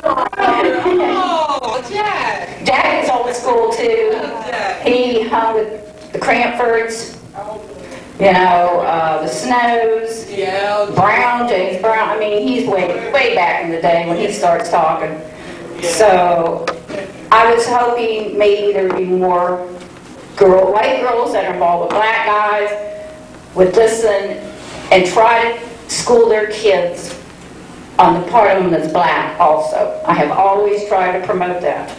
Oh, Jack. Jack is old school too. He hung with the Cranfords, you know, the Snows, Yeah. Brown, James Brown. I mean, he's way back in the day when he starts talking. So I was hoping maybe there'd be more white girls that are involved with black guys would listen and try to school their kids on the part of them that's black also. I have always tried to promote that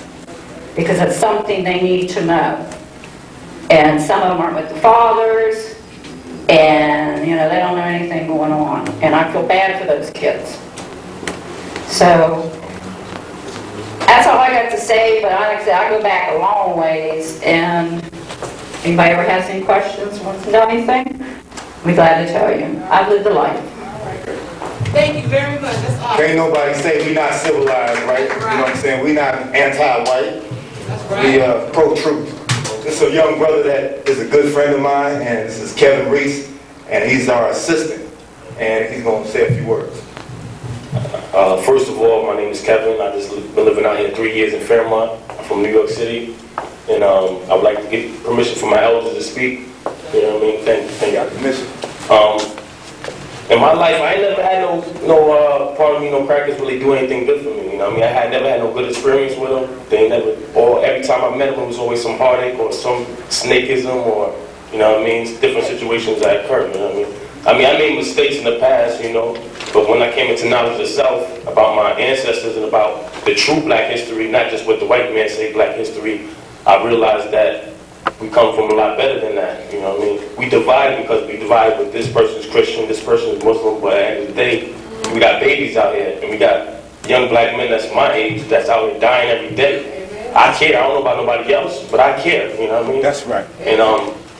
because it's something they need to know. And some of them aren't with the fathers, and you know, they don't know anything going on. And I feel bad for those kids. So that's all I got to say, but like I said, I go back a long ways, and anybody ever has any questions, wants to know anything, I'll be glad to tell you. I've lived a life. Thank you very much. That's awesome. Can't nobody say we not civilized, right? You know what I'm saying? We not anti-white. That's right. We pro-truth. This is a young brother that is a good friend of mine, and this is Kevin Reese, and he's our assistant, and he's going to say a few words. First of all, my name is Kevin. I just been living out here 3 years in Fairmont. I'm from New York City, and I would like to get permission from my elders to speak. You know what I mean? Thank you. Permission. In my life, I ain't never had no part of me, no crackers really do anything good for me. You know what I mean? I had never had no good experience with them. They never, or every time I met them, it was always some heartache or some snakeism or, you know what I mean, different situations that occurred. You know what I mean? I made mistakes in the past, you know, but when I came into knowledge of self about my ancestors and about the true black history, not just what the white man say black history, I realized that we come from a lot better than that, you know what I mean? We divide because we divide with this person's Christian, this person is Muslim, but at the end of the day, we got babies out here, and we got young black men that's my age that's out here dying every day. I care, I don't know about nobody else, but I care, you know what I mean? That's right. And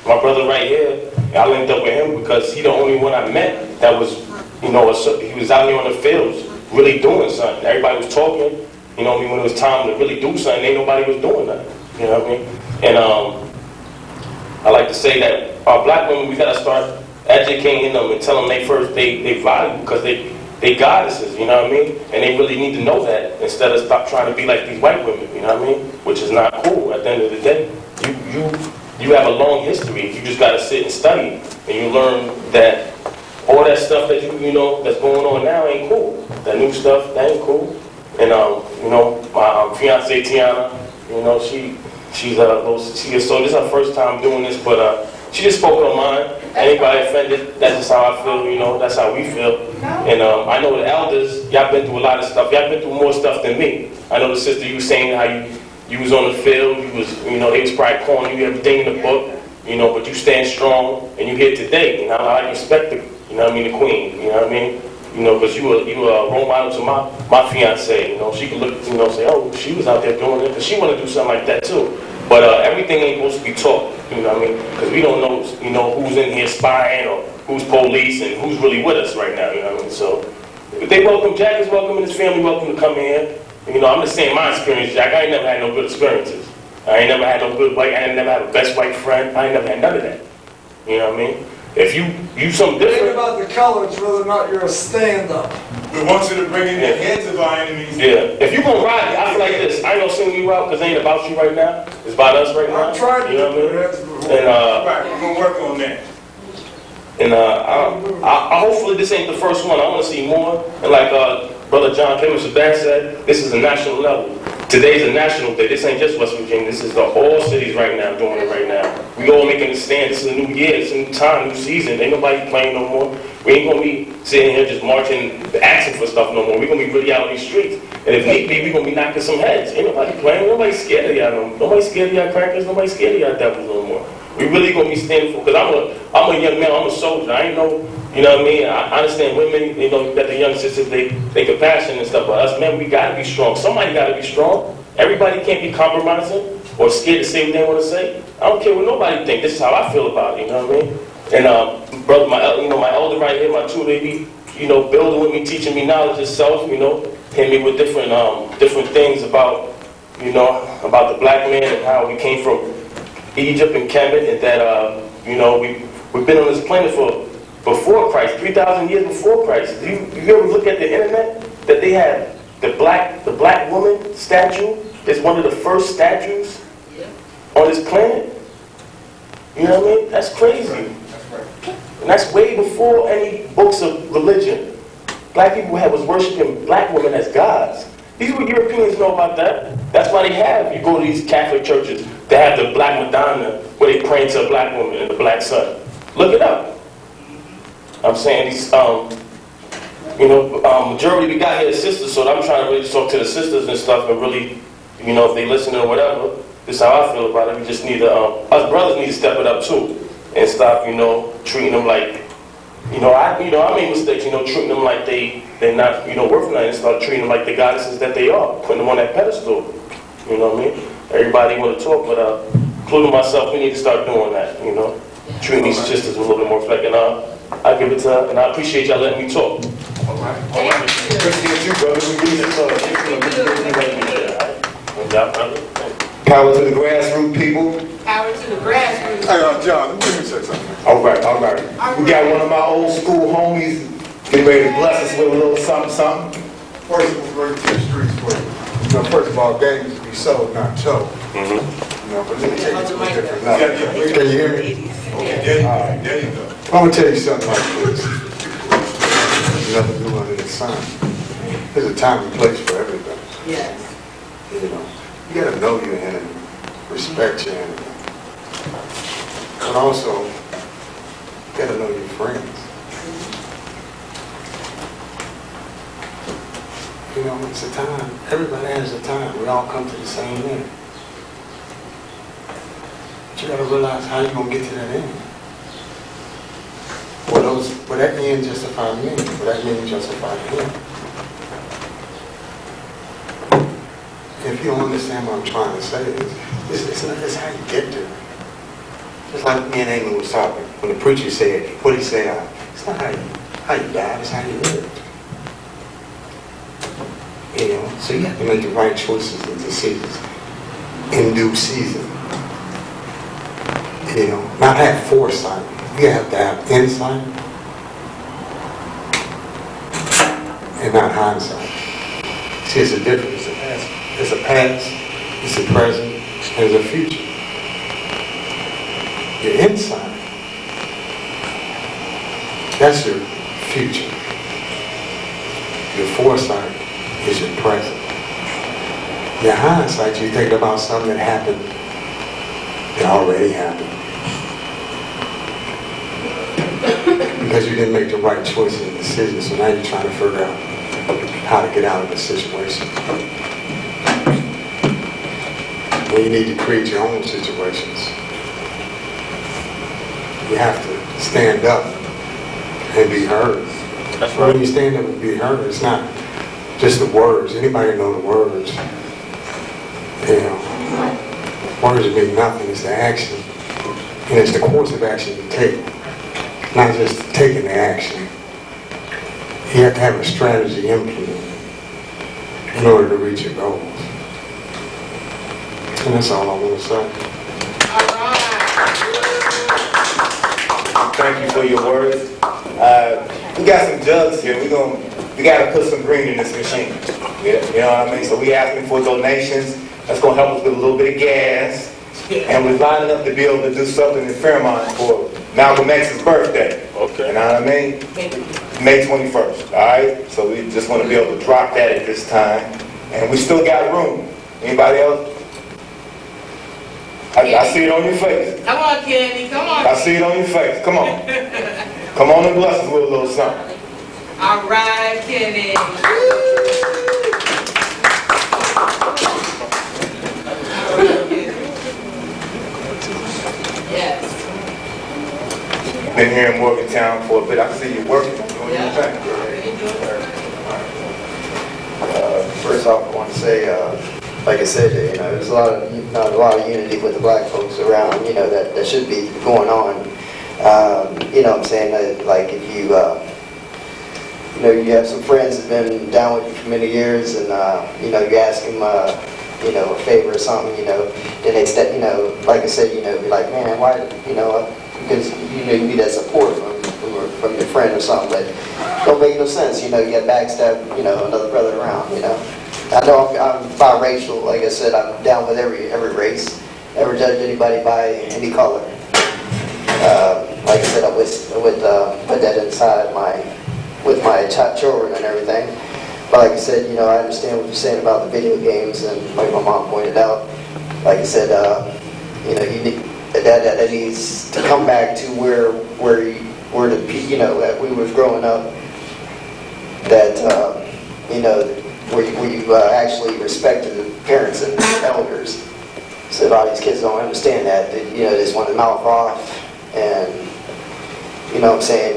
my brother right here, I linked up with him because he the only one I met that was, you know, he was out here on the fields really doing something. Everybody was talking, you know what I mean, when it was time to really do something, ain't nobody was doing nothing, you know what I mean? And I like to say that our black women, we gotta start educating them and tell them they value because they goddesses, you know what I mean? And they really need to know that instead of stop trying to be like these white women, you know what I mean? Which is not cool at the end of the day. You have a long history. You just gotta sit and study and you learn that all that stuff that you know that's going on now ain't cool. That new stuff, that ain't cool. And you know, my fiance Tiana, you know, so this is her first time doing this, but she just spoke her mind. Anybody offended, that's just how I feel, you know, that's how we feel. And I know the elders, y'all been through a lot of stuff. Y'all been through more stuff than me. I know the sister, you was saying how you was on the field, you know, they was probably calling you everything in the book, you know, but you stand strong and you here today. You know, I respect the, you know what I mean, the queen, you know what I mean? You know, because you a role model to my fiance, you know, she can look, you know, say, oh, she was out there doing it, because she want to do something like that too. But everything ain't supposed to be taught, you know what I mean? Because we don't know, you know, who's in here spying or who's police and who's really with us right now, you know what I mean? So, if they welcome, Jack is welcome and his family welcome to come in here. You know, I'm just saying my experience, Jack, I ain't never had no good experiences. I ain't never had no good white, I ain't never had a best white friend, I ain't never had none of that. You know what I mean? If you something Think different. about the color, it's whether or not you're a stand-up. We want you to bring in the heads of our enemies. Yeah, if you gonna ride it, I feel like this. I ain't gonna sing you out because it ain't about you right now. It's about us right now. I'm trying to you know what I mean? And Right, we're going to work on that. And I hopefully this ain't the first one. I want to see more. And like Brother John Kevin Shaban said, this is a national level. Today's a national day. This ain't just West Virginia. This is all cities right now doing it right now. We all making a stand. This is a new year. It's a new time, new season. Ain't nobody playing no more. We ain't gonna be sitting here just marching, asking for stuff no more. We gonna be really out on these streets. And if need be, we gonna be knocking some heads. Ain't nobody playing. Nobody's scared of y'all no more. Nobody's scared of y'all crackers. Nobody's scared of y'all devils no more. We really gonna be standing for. Because I'm a young man. I'm a soldier. I ain't no. You know what I mean? I understand women, you know, that the young sisters, they compassion and stuff, but us men, we gotta be strong. Somebody gotta be strong. Everybody can't be compromising or scared to say what they want to say. I don't care what nobody think. This is how I feel about it, you know what I mean? And brother, my elder right here, my tutor, they be, you know, building with me, teaching me knowledge of self, you know, hit me with different things about, you know, about the black man and how we came from Egypt and Kemet, and that, you know, we've been on this planet before Christ, 3,000 years before Christ. Do you ever look at the internet that they have the black woman statue is one of the first statues on this planet. You know what I mean? That's crazy. And that's way before any books of religion. Black people was worshiping black women as gods. These were Europeans know about that. That's why they have, you go to these Catholic churches, they have the black Madonna where they pray to a black woman and the black sun. Look it up. I'm saying these, majority we got here is sisters, so I'm trying to really talk to the sisters and stuff and really, if they listen or whatever, this is how I feel about it. We just need to, us brothers need to step it up too and stop, treating them like, I made mistakes, treating them like they're not, worth nothing, and start treating them like the goddesses that they are, putting them on that pedestal. You know what I mean? Everybody want to talk, but including myself, we need to start doing that, treating these sisters with a little bit more respect. And I give it to her, and I appreciate y'all letting me talk. All right. Appreciate you, brother. We Power to the grassroots people. Power to the grassroots. Hey, John, let me say something. All right. We got one of my old school homies getting ready to bless us with a little something, something. First, we're going to the streets for you. First of all, gangs to be sold, not told. But let me take it to a different level. Can you hear me? Okay, there you go. I'm going to tell you something like this. There's nothing new under the sun. There's a time and place for everything. Yes. You got to know your enemy, respect your enemy. But also, you got to know your friends. It's a time. Everybody has a time. We all come to the same end. But you got to realize how you're going to get to that end. Will that end justify me? Will that end justify him? If you don't understand what I'm trying to say, it's how you get there. Just like me and Amy was talking. When the preacher said, what did he say? It's not how you die, it's how you live. So you have to make the right choices and decisions in due season. Not have foresight. You have to have insight and not hindsight. See, it's a difference. There's a past, it's a present, and there's a future. Your insight, that's your future. Your foresight is your present. Your hindsight, you think about something that happened, that already happened. Because you didn't make the right choices and decisions, so now you're trying to figure out how to get out of the situation. And you need to create your own situations. You have to stand up and be heard. That's right. When you stand up and be heard, it's not just the words. Anybody know the words? Words mean nothing. It's the action. And it's the course of action you take. Not just taking the action. You have to have a strategy implemented in order to reach your goals. And that's all I want to say. All right. Thank you for your words. We got some jugs here. We got to put some green in this machine. Yeah, you know what I mean? So we asking for donations. That's going to help us with a little bit of gas. And we're lining up to be able to do something in Fairmont for Malcolm X's birthday. Okay. You know what I mean? May 21st. All right? So we just want to be able to drop that at this time. And we still got room. Anybody else? I see it on your face. Come on, Kenny. Come on. I see it on your face. Come on. Come on and bless us with a little something. All right, Kenny. Yes. Been here in Morgantown for a bit. I see you working. What do you think? First off, I want to say, like I said, there's not a lot of unity with the black folks around, that should be going on. What I'm saying, like if you have some friends that have been down with you for many years, and you ask them, a favor or something, then they step, like I said, be like, man, why, because you need that support from your friend or something, but don't make no sense, you know, you got backstab, you know, another brother around, you know. I know I'm biracial, like I said, I'm down with every race, never judge anybody by any color. Like I said, I would put that inside with my children and everything. But like I said, you know, I understand what you're saying about the video games, and like my mom pointed out, like I said, you know, you need, that needs to come back to where the, you know, that we was growing up, that, you know, where you actually respected the parents and the elders. So a lot of these kids don't understand that, you know, they just want to mouth off, and, you know what I'm saying,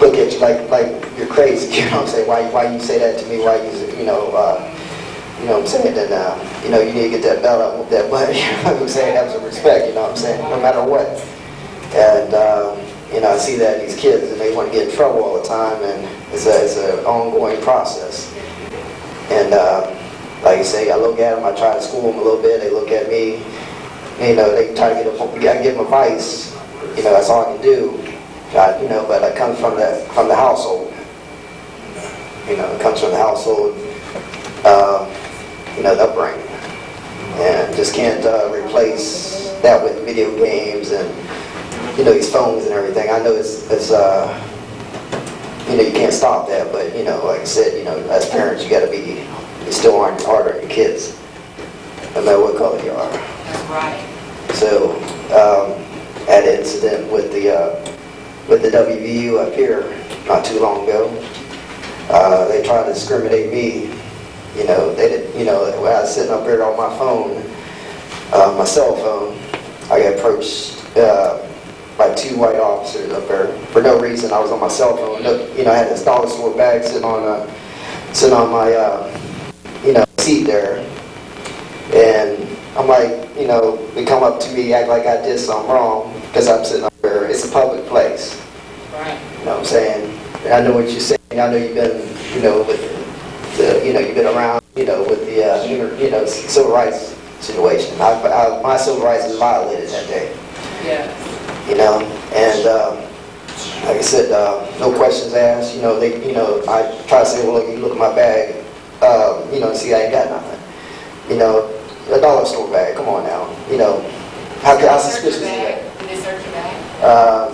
look at you like you're crazy, you know what I'm saying, why you say that to me, why you know what I'm saying, then, you know, you need to get that belt up with that butt, you know what I'm saying, have some respect, you know what I'm saying, no matter what. And, you know, I see that in these kids, and they want to get in trouble all the time, and it's an ongoing process. And, like I say, I look at them, I try to school them a little bit, they look at me, you know, they try to give them advice, you know, that's all I can do. You know, but it comes from the household. You know, it comes from the household, you know, the upbringing. And just can't replace that with video games and, you know, these phones and everything. I know it's you know, you can't stop that, but, you know, like I said, you know, as parents, you got to be, you still aren't harder on your kids, no matter what color you are. That's right. So, had an incident with the WVU up here not too long ago. They tried to discriminate me. You know, they did. You know, when I was sitting up here on my phone, my cell phone, I got approached by two white officers up there for no reason. I was on my cell phone. You know, I had this dollar store bag sitting on my you know, seat there, and I'm like, you know, they come up to me, act like I did something wrong because I'm sitting up there. It's a public place. Right. You know what I'm saying? And I know what you're saying. I know you've been, you know, with the, you know, you've been around, you know, with the, you know, civil rights situation. My civil rights was violated that day. Yeah. You know, and like I said, no questions asked. You know, they, you know, I try to say, well, look, you look at my bag, you know, see, I ain't got nothing. You know, a dollar store bag. Come on now. You know, how suspicious is that? Did they search your bag?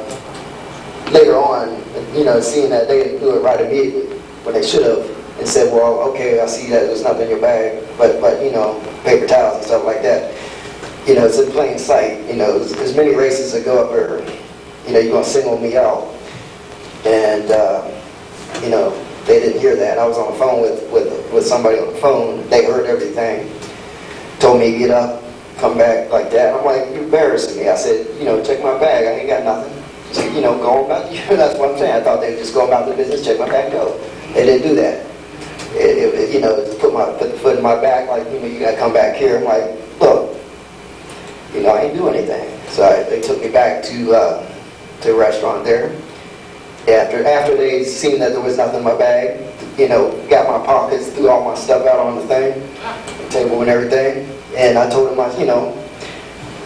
Later on, you know, seeing that they didn't do it right immediately when they should have, and said, well, okay, I see that there's nothing in your bag, but you know, paper towels and stuff like that. You know, it's in plain sight. You know, there's many races that go up there. You know, you're gonna single me out, and you know, they didn't hear that. I was on the phone with somebody on the phone. They heard everything. Told me to get up, come back like that. I'm like, you're embarrassing me. I said, you know, check my bag. I ain't got nothing. So, you know, go about. That's what I'm saying. I thought they would just go about the business, check my bag, go. They didn't do that. You know, put the foot in my back, like, you know, you gotta come back here. I'm like, look, you know, I ain't do anything. So they took me back to a restaurant there. After they seen that there was nothing in my bag, you know, got my pockets, threw all my stuff out on the thing, the table and everything. And I told them, you know,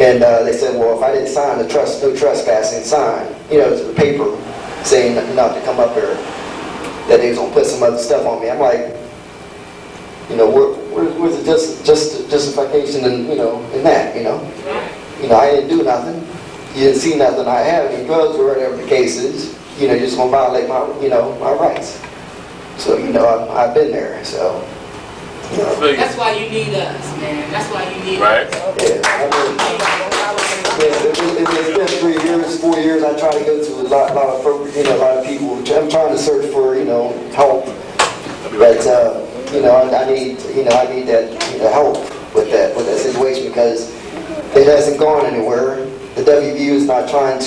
and they said, well, if I didn't sign the no trespassing sign, you know, it's a paper saying not to come up here, that they was gonna put some other stuff on me. I'm like, you know, where's the justification in, you know, in that, you know? You know, I didn't do nothing. You didn't see nothing I have, any drugs or whatever the case is. You know, you're just gonna violate my, you know, my rights. So, you know, I've been there, so. You know. That's why you need us, man. That's why you need Right. us. It's been 3 years, 4 years. I try to go to a lot of people. I'm trying to search for, you know, help. But you know, I need that, you know, help with that situation, because it hasn't gone anywhere. The WVU is not trying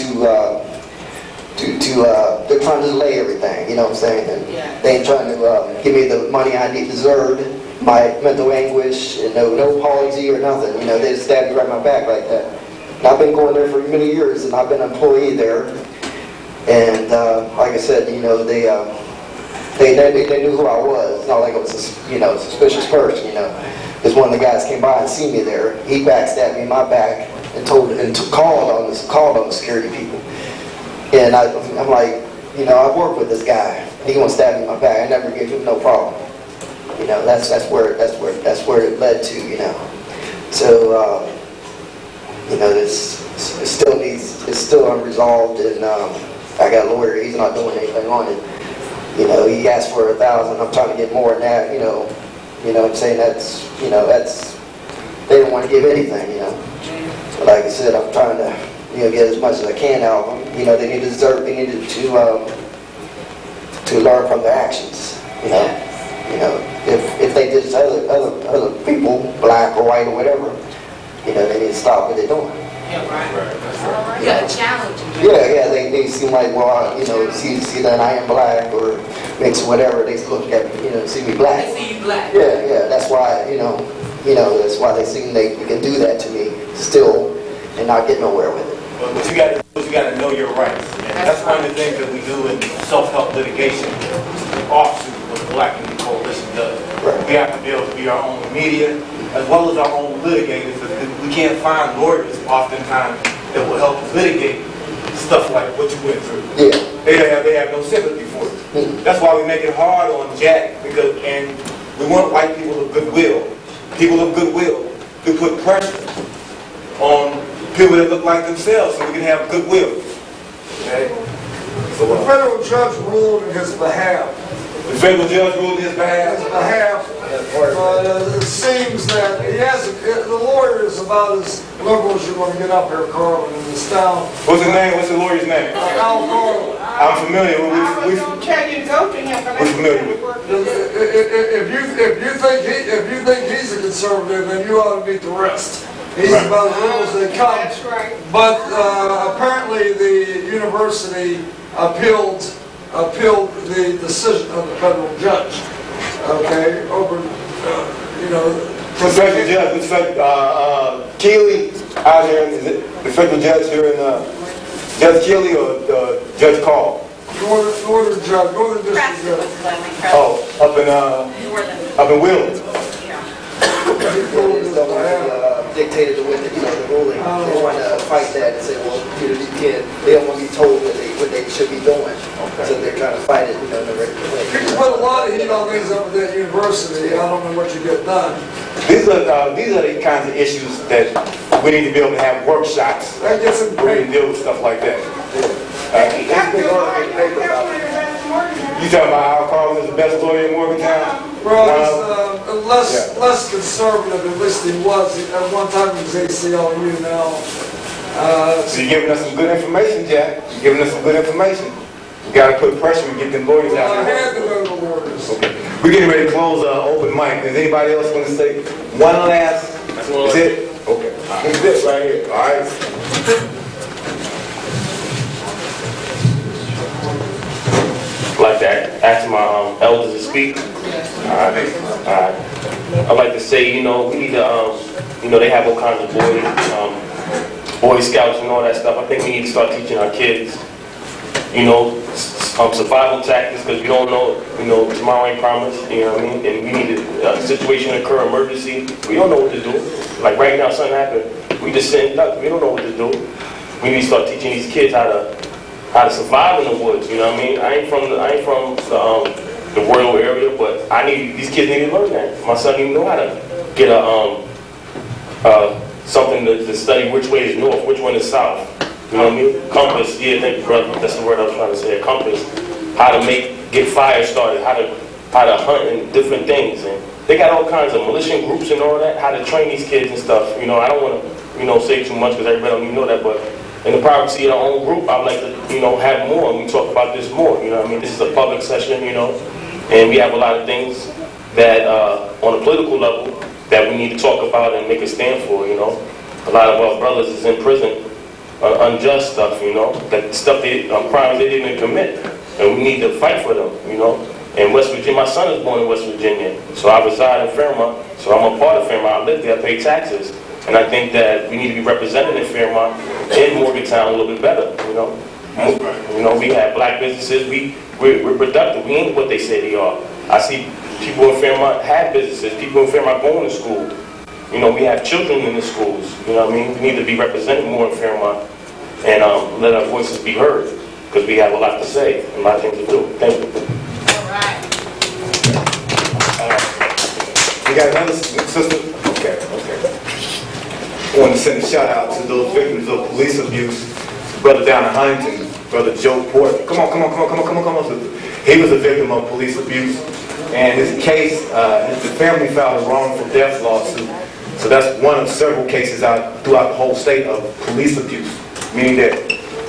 they're trying to delay everything. You know what I'm saying? And they ain't trying to give me the money I deserved. My mental anguish, and no apology or nothing. You know, they just stabbed me right in my back like that. And I've been going there for many years, and I've been an employee there. And like I said, you know, they knew who I was. It's not like I was a, you know, suspicious person. You know, because one of the guys came by and see me there. He backstabbed me in my back and called on the security people. And I'm like, you know, I work with this guy. He gonna stab me in my back. I never give him no problem. You know, that's where it led to. You know, so you know, it's still unresolved, and I got a lawyer. He's not doing anything on it. You know, he asked for 1,000. I'm trying to get more than that. You know what I'm saying? That's they don't want to give anything. You know, but like I said, I'm trying to get as much as I can out of them. You know, they need to learn from their actions. You know, if they did other people, black or white or whatever, you know, they need to stop what they're doing. Yeah, right. You gotta challenge them. Yeah, they seem like, well, you know, see that I am black or mixed whatever, they look at me, see me black. They see you black. Yeah, that's why, that's why they seem they can do that to me still and not get nowhere with it. But what you got to do is you got to know your rights. And that's one of the things that we do in self-help litigation, offsuit, what the Blackunity Coalition does. Right. We have to be able to be our own media, as well as our own litigators. Because we can't find lawyers oftentimes that will help litigate stuff like what you went through. Yeah. They have no sympathy for it. That's why we make it hard on Jack, and we want white people of goodwill to put pressure on people that look like themselves so we can have goodwill. Okay? So, The federal judge ruled in his behalf. the federal judge ruled in his behalf. It seems that the lawyer is about as liberal as you're going to get up here, Carlin, in this town. What's his name? What's the lawyer's name? Al Carlin. I'm familiar with. I was going to tell you to go to him, but We're familiar with. If you think he's a conservative, then you ought to meet the rest. He's Right. about as liberal as they come. That's right. But apparently the university appealed the decision of the federal judge. Okay, over The federal judge, Keeley out here, is it the federal judge here in, Judge Keeley or Judge Call? Northern District Judge. Oh, up in Wheeling. They don't want to be dictated the ruling. They want to fight that and say, well, they don't want to be told what they should be doing. So they're trying to fight it, in the regular way. You can put a lot of heat on things up at that university. I don't know what you get done. These are the kinds of issues that we need to be able to have workshops That gets in where we can deal with stuff like that. you got to You talking about Al Carlin is the best lawyer in Morgantown? Well, he's less conservative, at least he was. At one time he was ACLU now. So you're giving us some good information, Jack. You're giving us some good information. We got to put pressure and get them lawyers out I there. had to go to the lawyers. Okay. We're getting ready to close open mic. Does anybody else want to say one last? Is it? Okay. It's this right here. All right. Like that, ask my elders to speak. Alright. I'd like to say, we need to, they have all kinds of Boy Scouts and all that stuff. I think we need to start teaching our kids, survival tactics, because we don't know, tomorrow ain't promised, you know what I mean? And we need a situation occur, emergency, we don't know what to do. Like right now, something happened, we just sitting duck, we don't know what to do. We need to start teaching these kids how to survive in the woods, you know what I mean? I ain't from the rural area, but these kids need to learn that. My son didn't know how to get something to study which way is north, which one is south. You know what I mean? Compass, yeah, thank you, brother. That's the word I was trying to say, a compass. How to get fire started, how to hunt and different things. And they got all kinds of militia groups and all that, how to train these kids and stuff. I don't want to, say too much because everybody don't even know that, but in the privacy of our own group, I'd like to, have more, and we talk about this more, you know what I mean? This is a public session, and we have a lot of things that, on a political level, that we need to talk about and make a stand for, A lot of our brothers is in prison, unjust stuff, that stuff, crimes they didn't even commit, and we need to fight for them, And West Virginia, my son is born in West Virginia, so I reside in Fairmont, so I'm a part of Fairmont, I live there, I pay taxes. And I think that we need to be represented in Fairmont and Morgantown a little bit better, We have black businesses, we're productive, we ain't what they say they are. I see people in Fairmont have businesses, people in Fairmont going to school. We have children in the schools, We need to be represented more in Fairmont and let our voices be heard. because we have a lot to say and a lot of things to do. Thank you. All right. We got another sister? Okay. I want to send a shout out to those victims of police abuse. Brother down in Huntington, Brother Joe Porter. Come on, sister. He was a victim of police abuse. And his case, the family filed a wrongful death lawsuit. So that's one of several cases out throughout the whole state of police abuse. Meaning that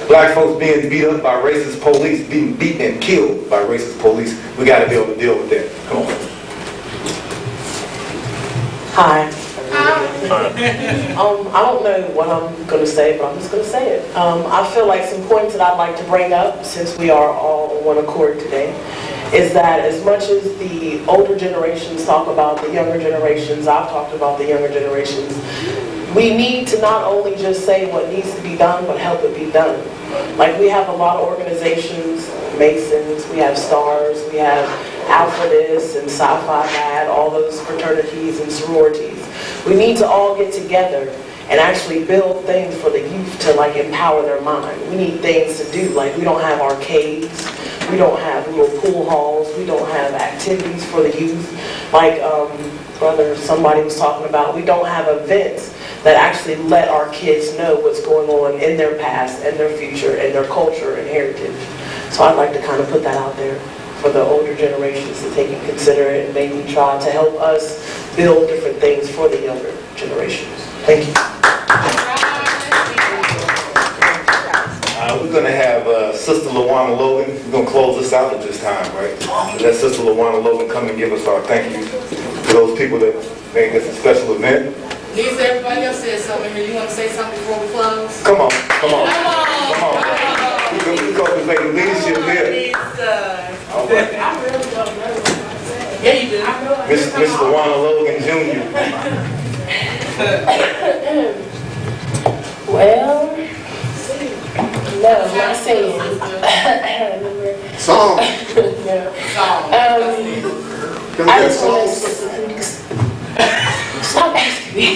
black folks being beat up by racist police, being beaten and killed by racist police. We got to be able to deal with that. Come on. Hi. I don't know what I'm going to say, but I'm just going to say it. I feel like some points that I'd like to bring up, since we are all on one accord today, is that as much as the older generations talk about the younger generations, I've talked about the younger generations, we need to not only just say what needs to be done, but help it be done. Like, we have a lot of organizations, Masons, we have STARS, we have Alpha This and Sci-Fi Mad, all those fraternities and sororities. We need to all get together and actually build things for the youth to like empower their mind. We need things to do, like we don't have arcades, we don't have little pool halls, we don't have activities for the youth. Like somebody was talking about, we don't have events that actually let our kids know what's going on in their past and their future and their culture and heritage. So I'd like to kind of put that out there for the older generations to take and consider it and maybe try to help us build different things for the younger generations. Thank you. We're going to have Sister LaWanna Logan. We're going to close this out at this time, right? Let Sister LaWanna Logan come and give us our thank you to those people that made this a special event. Lisa, everybody else said something here. You want to say something before we close? Come on. We're going to make leadership here. I really don't know. Yeah, you do. Miss LaWanna Logan Jr. Well, no, not saying. Song. No. I just want to stop asking me.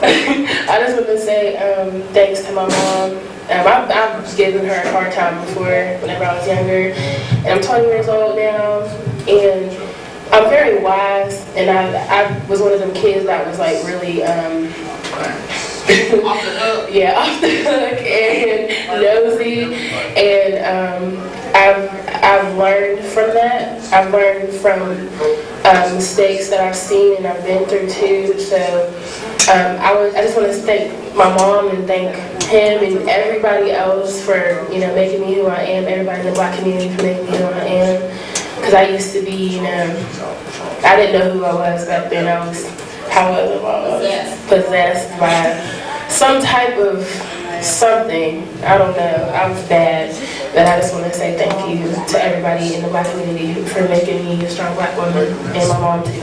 I just want to say thanks to my mom. I've given her a hard time before whenever I was younger. And I'm 20 years old now, and I'm very wise, and I was one of them kids that was like really Off the hook. Yeah, off the hook and nosy, and I've learned from that. I've learned from mistakes that I've seen and I've been through too. So I just want to thank my mom and thank him and everybody else for making me who I am. Everybody in the Black community for making me who I am. Because I used to be, I didn't know who I was back then. I was possessed by some type of something. I don't know. I was bad. But I just want to say thank you to everybody in the Black community for making me a strong Black woman, and my mom too.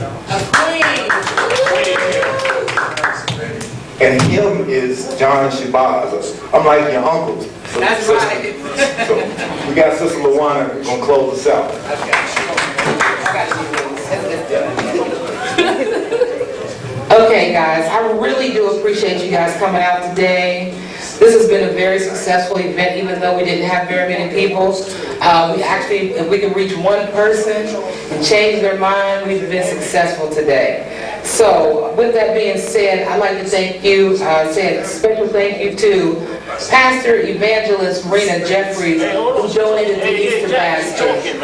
And him is John Shabazz. I'm like your uncle. So, That's right. So we got Sister LaWanna gonna close us out. Okay, guys, I really do appreciate you guys coming out today. This has been a very successful event, even though we didn't have very many people. We actually, if we can reach one person and change their mind, we've been successful today. So, with that being said, I'd like to thank you, say a special thank you to Pastor Evangelist Rena Jeffries, who donated to Easter Basket.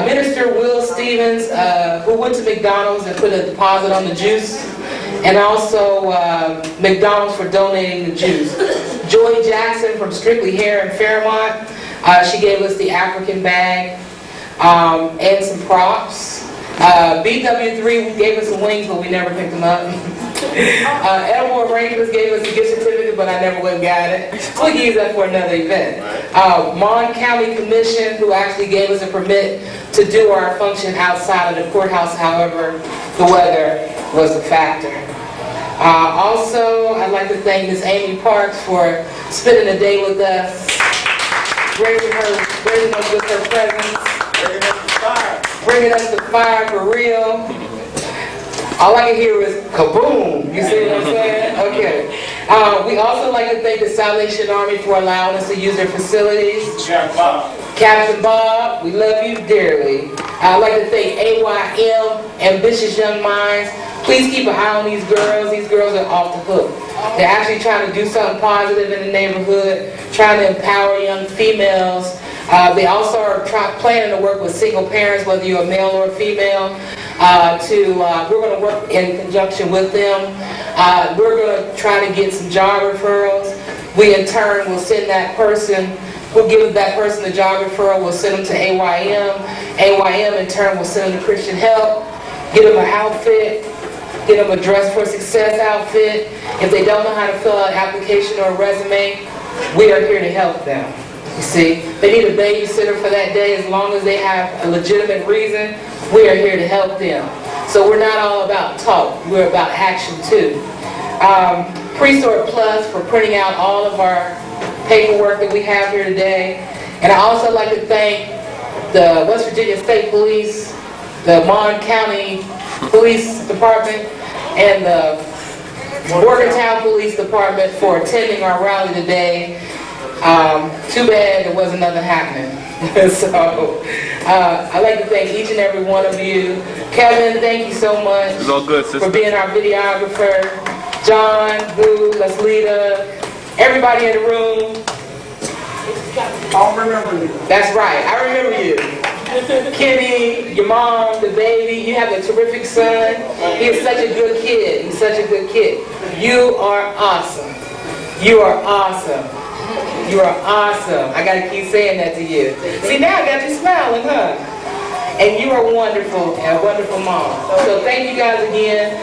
Minister Will Stevens, who went to McDonald's and put a deposit on the juice, and also McDonald's for donating the juice. Joy Jackson from Strictly Hair in Fairmont, she gave us the African bag and some props. BW3 gave us some wings, but we never picked them up. Elmore Rangers gave us a gift certificate, but I never went and got it. We'll use that for another event. Mon County Commission, who actually gave us a permit to do our function outside of the courthouse, however, the weather was a factor. Also, I'd like to thank Ms. Amy Parks for spending the day with us, raising us with her presence, bringing us the fire for real. All I can hear is kaboom. You see what I'm saying? Okay. We also like to thank the Salvation Army for allowing us to use their facilities. Captain Bob, we love you dearly. I'd like to thank AYM, Ambitious Young Minds. Please keep an eye on these girls. These girls are off the hook. They're actually trying to do something positive in the neighborhood, trying to empower young females. They also are planning to work with single parents, whether you're a male or a female. We're going to work in conjunction with them. We're going to try to get some job referrals. We in turn will send that person, we'll give that person the job referral, we'll send them to AYM. AYM in turn will send them to Christian Help, get them an outfit, get them a Dress for Success outfit. If they don't know how to fill out an application or a resume, we are here to help them. You see, they need a babysitter for that day. As long as they have a legitimate reason, we are here to help them. So we're not all about talk, we're about action too. Presort Plus for printing out all of our paperwork that we have here today. And I also like to thank the West Virginia State Police, the Mon County Police Department, and the Morgantown Police Department for attending our rally today. Too bad there wasn't nothing happening. So, I'd like to thank each and every one of you. Kevin, thank you so much It's all good, sister. for being our videographer. John, Boo, Leslita, everybody in the room. I'll remember you. That's right, I remember you. Kenny, your mom, the baby, you have a terrific son. He is such a good kid. He's such a good kid. You are awesome. You are awesome. You are awesome. I gotta keep saying that to you. See, now I got you smiling, huh? And you are wonderful, and a wonderful mom. So thank you guys again.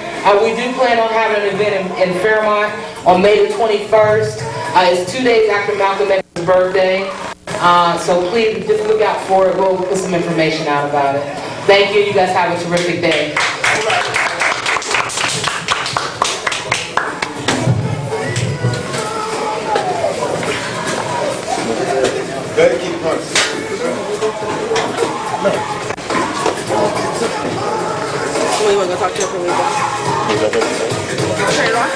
We do plan on having an event in Fairmont on May the 21st. It's 2 days after Malcolm X's birthday. So please just look out for it. We'll put some information out about it. Thank you. You guys have a terrific day. Better keep punching. We want to go talk to her before we go. Turn it on.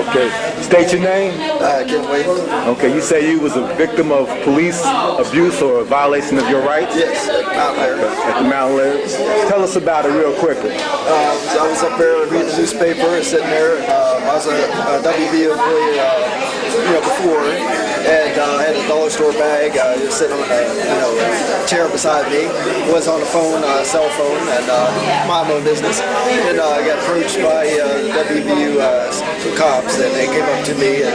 Okay, state your name. Can't wait. Okay, you say you was a victim of police abuse or a violation of your rights? Yes, out there. At the Mount Laird. Tell us about it real quickly. So I was up there reading the newspaper and sitting there. I was a WB employee, before, and had a dollar store bag just sitting on a chair beside me. Was on the phone, cell phone, and my own business. And I got approached by the WVU cops, and they came up to me and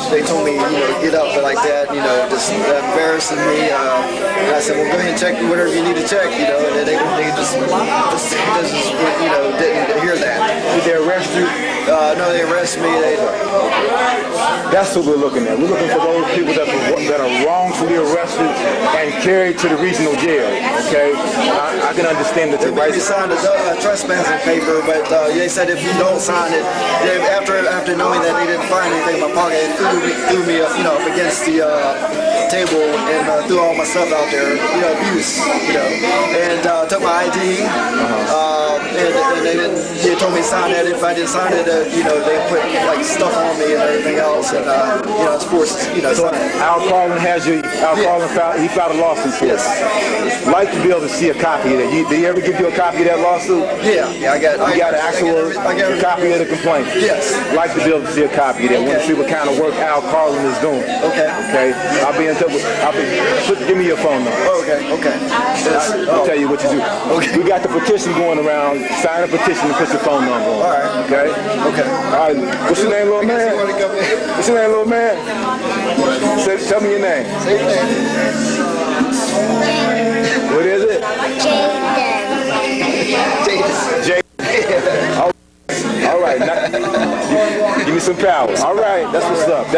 they told me, get up like that, just embarrassing me. And I said, well, go ahead and check whatever you need to check, and then they just didn't hear that. Did they arrest you? No, they arrested me. That's what we're looking at. We're looking for those people that are wrongfully arrested and carried to the regional jail. Okay, I can understand that the They signed a trespassing paper, but they said if you don't sign it, after knowing that they didn't find anything in my pocket, they threw me up, up against the table and threw all my stuff out there, abuse, and took my ID. And they told me to sign that. If I didn't sign it, they put like stuff on me and everything else, and I was forced, So Al Carlin he filed a lawsuit for us. Like to be able to see a copy of that. Did he ever give you a copy of that lawsuit? Yeah, I got. You got an actual copy of the complaint. Yes. Like to be able to see a copy of that. Want to see what kind of work Al Carlin is doing. Okay. Okay. I'll be in touch. Give me your phone number. Okay. I'll tell you what to do. Okay. We got the petition going around. Sign a petition and put your phone number on. All right. Okay. All right. What's your name, little man? What's your name, little man? Tell me your name. Say your name. What is it? Jaden. All right. Now, give me some power. All right. That's what's up.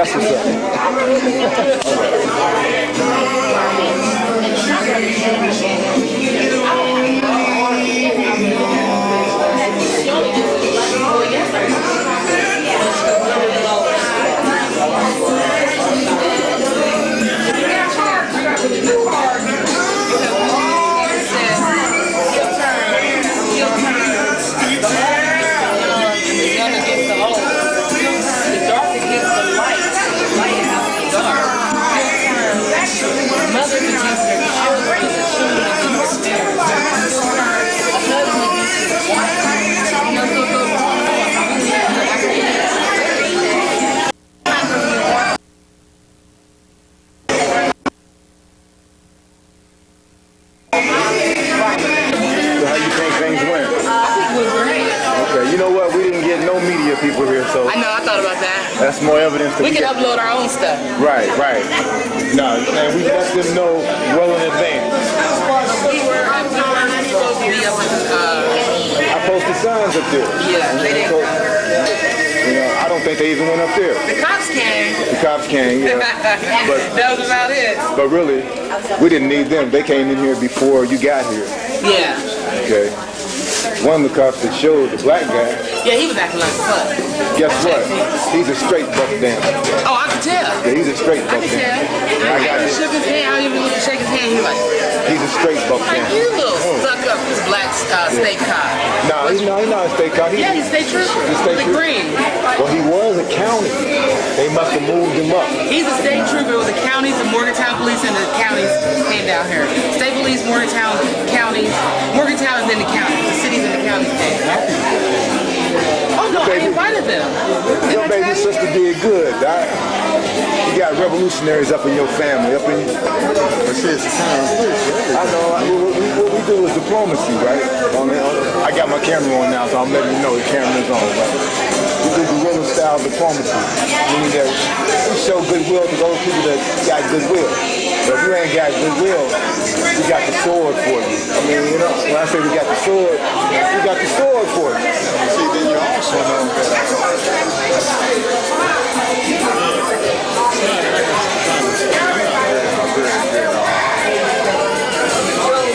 People here, so I know, I thought about that. that's more evidence that We can upload our own stuff. Right. No, and we let them know well in advance. We were supposed to be up at I posted signs up there. they didn't. I don't think they even went up there. The cops came. The cops came, yeah. But that was about it. But really, we didn't need them. They came in here before you got here. Yeah. Okay. One of the cops that showed the black guy. Yeah, he was acting like a fuck. Guess what? He's a straight buck dancer. Oh, I can tell. Yeah, he's a straight buck I can dancer. tell. I got shook his hand. I didn't even shake his hand. He was like, he's a straight buck like dancer. you little stuck up this black state cop. No, he's not a state cop. Yeah, he's state trooper. He's state The trooper. green. Well, he was a county. They must have moved him up. He's a state trooper with the counties, the Morgantown police, and the counties came down here. State police, Morgantown, counties. Morgantown is in the county. The cities in the counties came. Oh no, I invited them. Your baby sister did good. You got revolutionaries up in your family, up in. I know. What we do is diplomacy, right? I got my camera on now, so I'm letting you know the camera's on. Right? We do guerrilla style diplomacy. Meaning that we show goodwill to those people that got goodwill. But if you ain't got goodwill, we got the sword for you. I mean, when I say we got the sword, we got the sword for you. See, then you also know that.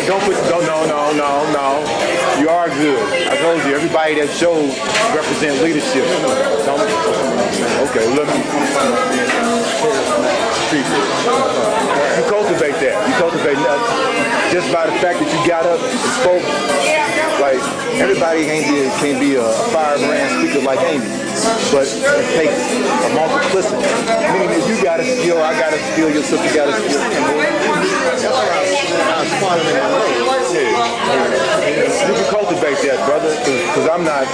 Don't put, no. You are good. I told you, everybody that shows represent leadership. Okay, look. You cultivate that. You cultivate that. Just by the fact that you got up and spoke, like, everybody can't be a fire brand speaker like Amy. But it takes a multiplicity. Meaning that you got a skill, I got a skill, your sister got a skill. You can cultivate that, brother, because I'm not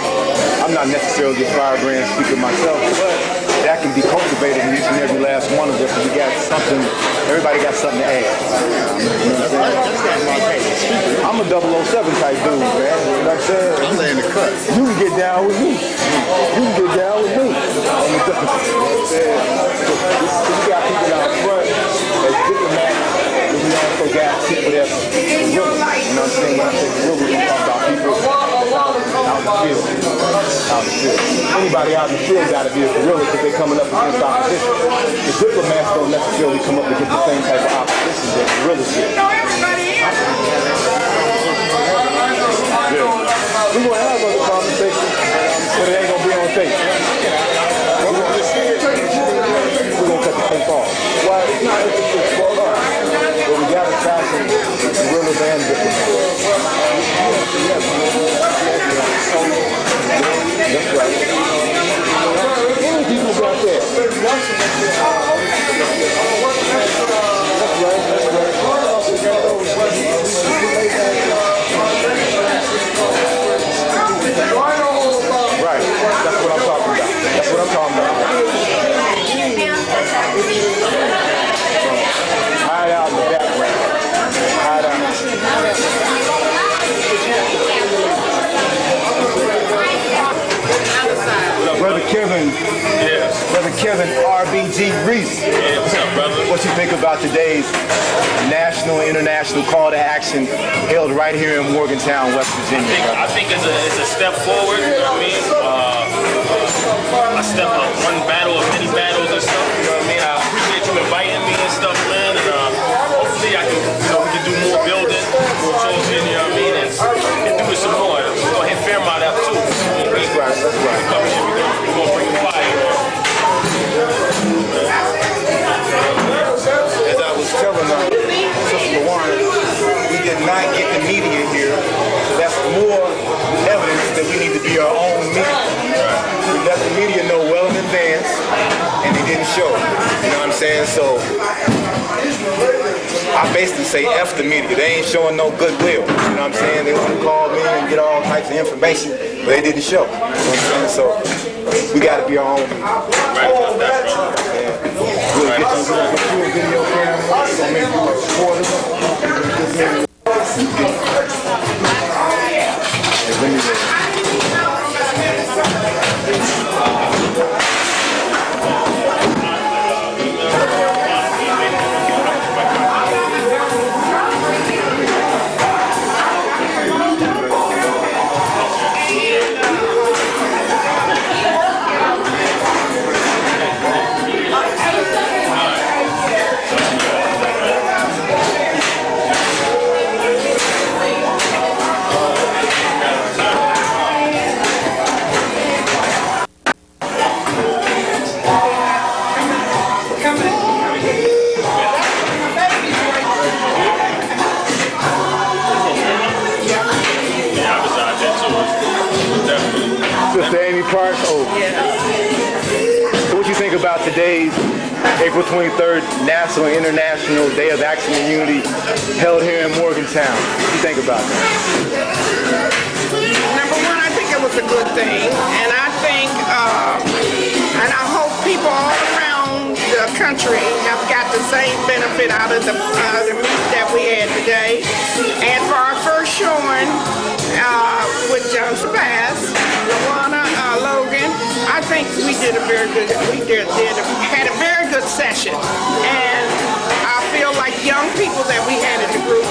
necessarily a firebrand speaker myself, but that can be cultivated in each and every last one of us, and we got something, everybody got something to add. You know what I'm saying? I'm a 007 type dude, man. You know what I'm saying? I'm laying the cut. You can get down with me. You can get down with me. You know what I'm saying? So we got people out front that's diplomats, but we also got people that's guerrillas. You know what I'm saying? When I say guerrillas, we talk about people that's out in the field. Out in the field. Anybody out in the field got to be a guerrilla because they're coming up against opposition. The diplomats don't necessarily come up against the same type of opposition that guerrillas do. We're going to have other conversations, but it ain't going to be on tape. We're going to cut the tape off. Well, it's not interesting for us, but we got to try some guerrillas and diplomats. That's right. How many people got that? That's right, that's what I'm talking about. That's what I'm talking about. Hide out in the background. Hide out. Brother Kevin. Yes. Brother Kevin RBG Reese. Yeah, what's up, brother? What you think about today's national and international call to action held right here in Morgantown, West Virginia? I think it's a step forward. You know what I mean? A step up, one battle of many battles and stuff. You know what I mean? I appreciate you inviting me and stuff, man. And hopefully I can, we can do more building, more chosen. You know what I mean? And do it some more. We're gonna hit Fairmont up too. That's right. That's right. We're gonna bring the fire. As I was telling Sister Warren, we did not get the media here. That's more evidence that we need to be our own media. We let the media know well in advance, and they didn't show. You know what I'm saying? So I basically say F the media. They ain't showing no goodwill. You know what I'm saying? They want to call me and get all types of information, but they didn't show. You know what I'm saying? So we got to be our own media. We'll get you a video camera. We're going to make you a supporter. Sister Amy Parks. Oh. So what you think about today's April 23rd National and International Day of Action and Unity held here in Morgantown? What do you think about that? Number one, I think it was a good thing, and I think, and I hope people all around the country have got the same benefit out of the meet that we had today. And for our first showing with John Sebastian, Luana, Logan, I think we did a very good. Had a very good session, and I feel like young people that we had in the group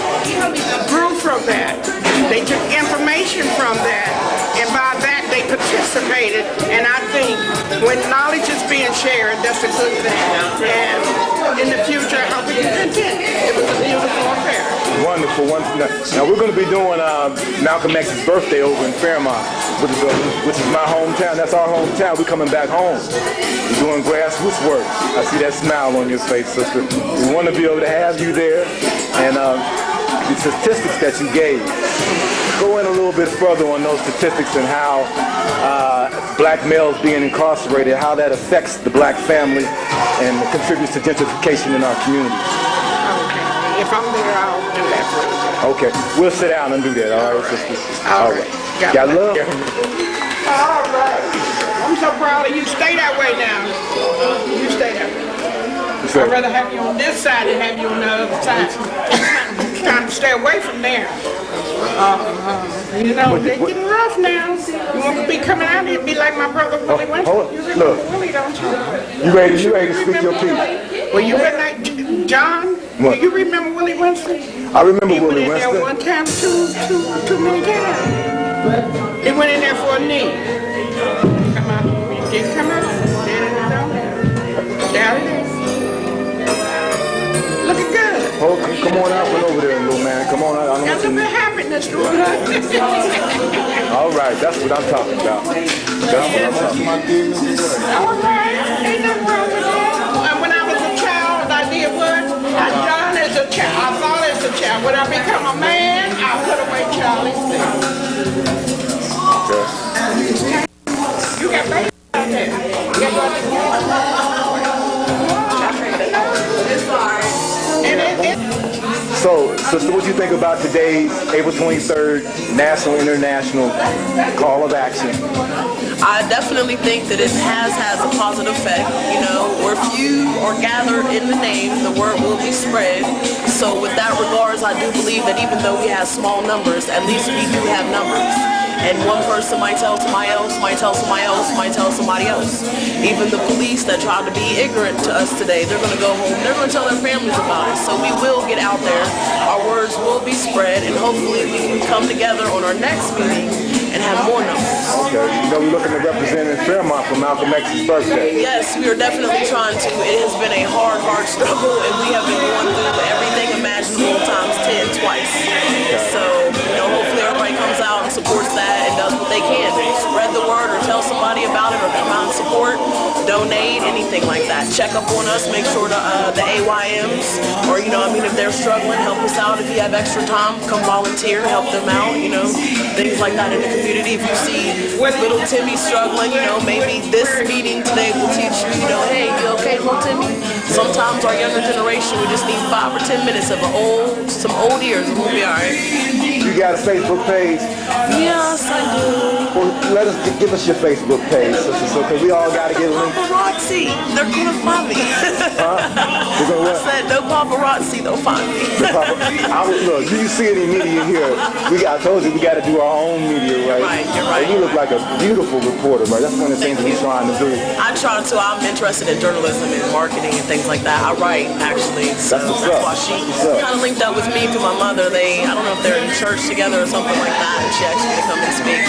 grew from that. They took information from that, and by that they participated. And I think when knowledge is being shared, that's a good thing. And in the future, I hope we can continue. It was a beautiful affair. Wonderful. Now we're going to be doing Malcolm X's birthday over in Fairmont, which is my hometown. That's our hometown. We're coming back home. We're doing grassroots work. I see that smile on your face, sister. We want to be able to have you there, and the statistics that you gave. Go in a little bit further on those statistics and how black males being incarcerated, how that affects the black family and contributes to gentrification in our community. Okay. If I'm there, I'll do that for you. Okay. We'll sit down and do that. All right, sisters. All right. Got love? All right. I'm so proud of you. Stay that way now. You stay that way. I'd rather have you on this side than have you on the other side. Trying to stay away from there. You know, they're getting rough now. You want to be coming out here and be like my brother Willie Winston. You remember Willie, don't you? You ready to speak your piece? Well, you were like John. What? Do you remember Willie Winston? I remember Willie He went in there Winston. one time, too many times. He went in there for a knee. Come out. He didn't come out. There it is on there. There it is. Looking good. Oh, come on out over there, little man. Come on out. I don't Got a little bit of happiness to it. All right, that's what I'm talking about. That's what I'm talking about. All right. Ain't nothing wrong with that. And when I was a child, I did what? I done as a child. I thought as a child. When I become a man, I put away childish things. Okay. You got babies out there. You got So, sister, what do you think about today's April 23rd National International Call of Action? I definitely think that it has a positive effect. You know, where few are gathered in the name, the word will be spread. So with that regards, I do believe that even though we have small numbers, at least we do have numbers. And one person might tell somebody else, might tell somebody else, might tell somebody else. Even the police that try to be ignorant to us today, they're going to go home, they're going to tell their families about it. So we will get out there, our words will be spread, and hopefully we can come together on our next meeting and have more numbers. Okay, you know we're looking to represent in Fairmont for Malcolm X's birthday. Yes, we are definitely trying to. It has been a hard struggle, and we have been going through everything imaginable times 10 twice. So, you know, hopefully everybody comes out and supports that and does what they can. Spread the word or tell somebody about it or come out and support, donate, anything like that. Check up on us, make sure the AYMs, or, you know, I mean, if they're struggling, help us out. If you have extra time, come volunteer, help them out, you know, things like that in the community. If you see little Timmy struggling, you know, maybe this meeting today will teach you, you know, hey, you okay, little Timmy? Sometimes our younger generation, we just need 5 or 10 minutes of some old ears and we'll be all right. You got a Facebook page? Yes, I do. Well, give us your Facebook page, sister, so because we all got to get a link. Paparazzi, they're going to find me. They're gonna what? I said, no paparazzi, they'll find me. Look, you see it in media here. I told you we got to do our own media, right? Right, you're right. And you look like a beautiful reporter, right? That's one of the things we're trying to do. I try to. I'm interested in journalism and marketing and things like that. I write, actually. So That's what's that's up. why she What's up? kind of linked up with me through my mother. I don't know if they're in church together or something like that, and she asked me to come and speak.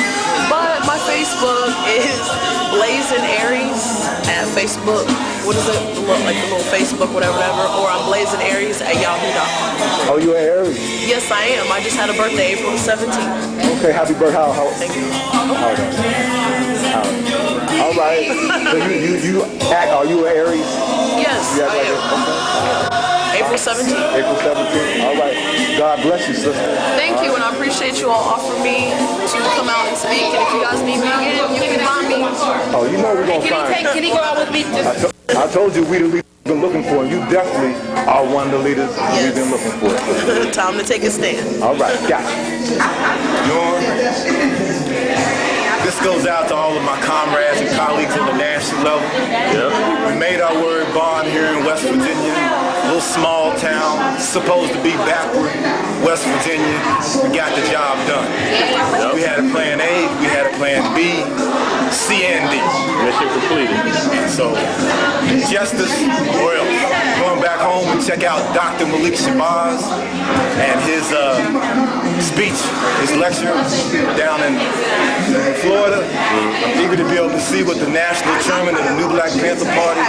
But my Facebook is Blazing Aries at Facebook. What is it? Like the little Facebook, whatever. Or I'm Blazing Aries at yahoo.com. Oh, you an Aries? Yes, I am. I just had a birthday, April 17th. Okay, happy birthday. Thank you. All right. So you act, are you an Aries? Yes, You act I like am. okay. April 17th. April 17th. All right. God bless you, sister. Thank you, and I appreciate you all offering me to come out and speak. And if you guys need me again, you can find me. Oh, you know we're going to find you. Can he go out with me? I told you we the leaders we've been looking for, and you definitely are one of the leaders we've been looking for. Time to take a stand. All right, got This goes out to all of my comrades and colleagues on the national level. We made our word bond here in West Virginia, a little small town, supposed to be backward West Virginia. We got the job done. We had a plan A, we had a plan B, C and D. Mission completed. And so, justice or else. Going back home and check out Dr. Malik Shabazz and his speech, his lecture down in Florida. I'm eager to be able to see what the national chairman of the new Black Panther Party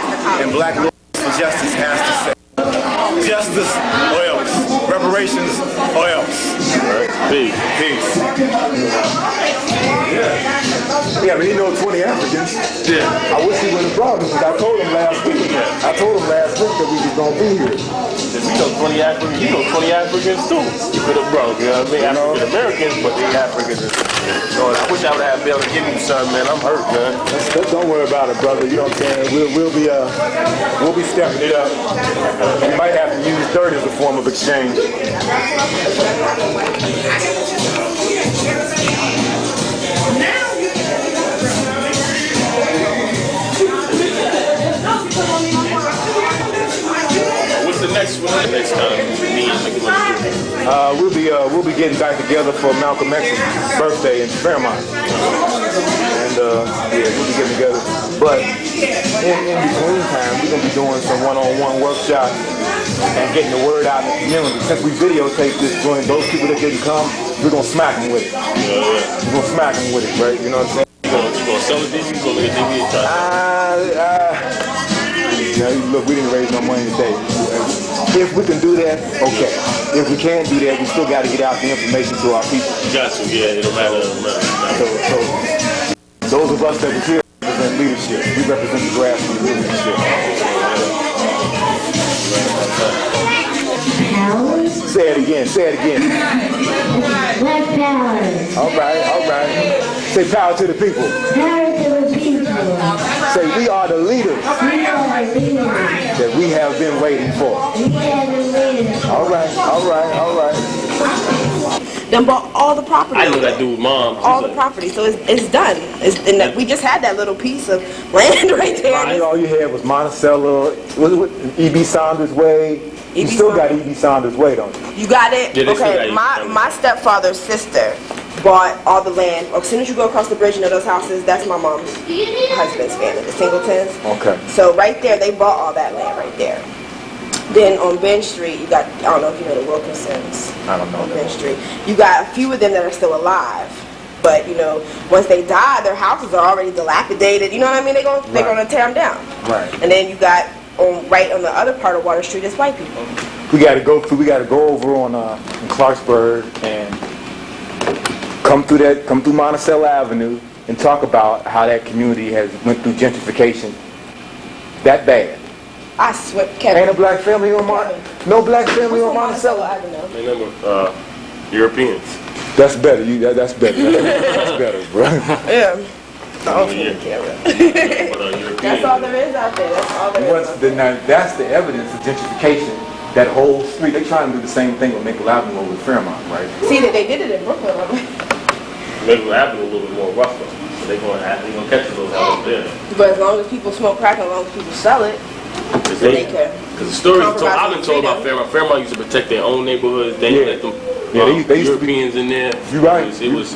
and Black Lawyers for Justice has to say. Justice or else. Reparations or else. Peace. Peace. Yeah, but he knows 20 Africans. Yeah. I wish he would have brought them, because I told him last week. I told him last week that we was going to be here. You know 20 Africans, you know 20 Africans too. You could have brought, you know what I mean? African Americans, but they Africans. I wish I would have been able to give you something, man. I'm hurt, man. Don't worry about it, brother. You know what I'm saying? We'll be stepping it up. We might have to use dirt as a form of exchange. What's the next one? The next time me and Mickey want to do? We'll be getting back together for Malcolm X's birthday in Fairmont, and yeah, we'll be getting together. But in between time, we're gonna be doing some one-on-one workshops and getting the word out in the community. Since we videotape this joint, those people that didn't come, we're gonna smack them with it. We're gonna smack them with it, right? You know what I'm saying? You gonna sell the DVD? You gonna make a DVD and try? Now, look, we didn't raise no money today. If we can do that, okay. If we can't do that, we still got to get out the information to our people. Got to, yeah, it don't matter. So those of us that was here represent leadership. We represent the grassroots leadership. Power? Say it again, say it again. Black power. All right. Say power to the people. Power to the people. Say we are the leaders. We are the leaders. That we have been waiting for. We have the leaders. All right. Done bought all the property. I know that dude's mom. All the property, so it's done. We just had that little piece of land right there. All you had was Monticello, E.B. Saunders Way. You still got E.B. Saunders Way, don't you? You got it? Yeah, okay, my stepfather's sister bought all the land. As soon as you go across the bridge, you know those houses, that's my mom's husband's family, the Singletons. Okay. So right there, they bought all that land right there. Then on Bench Street, you got, I don't know if you know the Wilkinsons. I don't know. On Bench Street. You got a few of them that are still alive. But, you know, once they die, their houses are already dilapidated. You know what I mean? They're going to tear them down. Right. And then you got, right on the other part of Water Street, is white people. We got to go over on in Clarksburg and come through Monticello Avenue and talk about how that community has went through gentrification that bad. I swear, Kevin. Ain't a black family on no black family on Monticello. Avenue. They number Europeans. That's better. That's better. That's better, bro. Yeah. That's all there is out there. That's all there is. That's the evidence of gentrification. That whole street, they're trying to do the same thing with Maple Avenue over Fairmont, right? See, that they did it in Brooklyn. Maple Avenue a little bit more rougher, so they're gonna catch those out there. But as long as people smoke crack, and as long as people sell it, they can. Because the stories I've been told about Fairmont used to protect their own neighborhoods. They let them they used Europeans in there. You're right. It was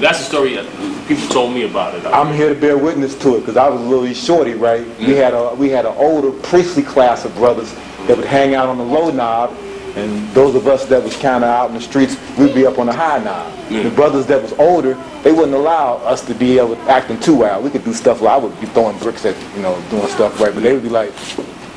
that's the story that people told me about it. I'm here to bear witness to it because I was a little shorty, right? Mm-hmm. We had an older priestly class of brothers that would hang out on the low knob, and those of us that was kind of out in the streets, we'd be up on the high knob. Mm-hmm. The brothers that was older, they wouldn't allow us to be able to acting too wild. We could do stuff like I would be throwing bricks at, doing stuff, right? But they would be like,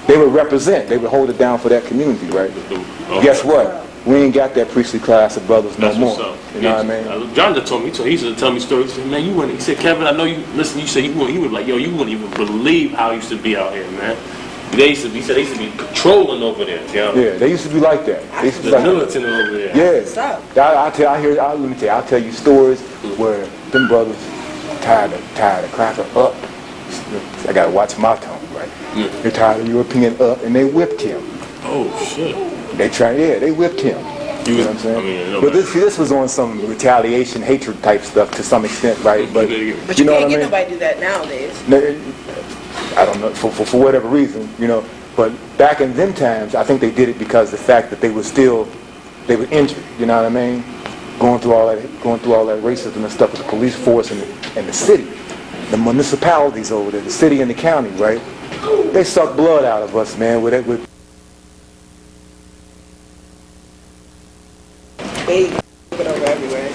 they would represent, they would hold it down for that community, right? Okay. Guess what? We ain't got that priestly class of brothers no more. You know what I mean? John just told me, he used to tell me stories. He said, man, you wouldn't. He said, Kevin, I know you. Listen, you said you wouldn't. He was like, yo, you wouldn't even believe how it used to be out here, man. He said they used to be patrolling over there. Yeah, they used to be like that. They used to be the militant over there. Yeah. Let me tell you. I'll tell you stories where them brothers tired of cracker up. I gotta watch my tone, right? Yeah. They're tired of European up, and they whipped him. Oh shit. They whipped him. You know what I'm saying? But this was on some retaliation, hatred type stuff to some extent, right? But you can't get nobody to do that nowadays. I don't know, for whatever reason, But back in them times, I think they did it because the fact that they were injured. You know what I mean? Going through all that racism and stuff with the police force and the city, the municipalities over there, the city and the county, right? They suck blood out of us, man. With over everywhere.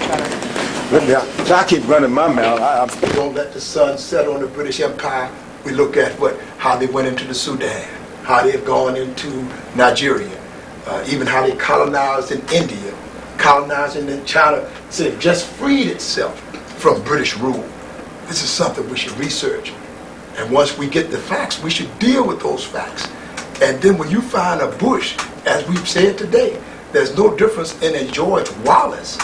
I keep running my mouth. We don't let the sun set on the British Empire. We look at how they went into the Sudan, how they've gone into Nigeria, even how they colonized in India, colonizing in China. So it just freed itself from British rule. This is something we should research. And once we get the facts, we should deal with those facts. And then when you find a Bush, as we've said today, there's no difference in a George Wallace,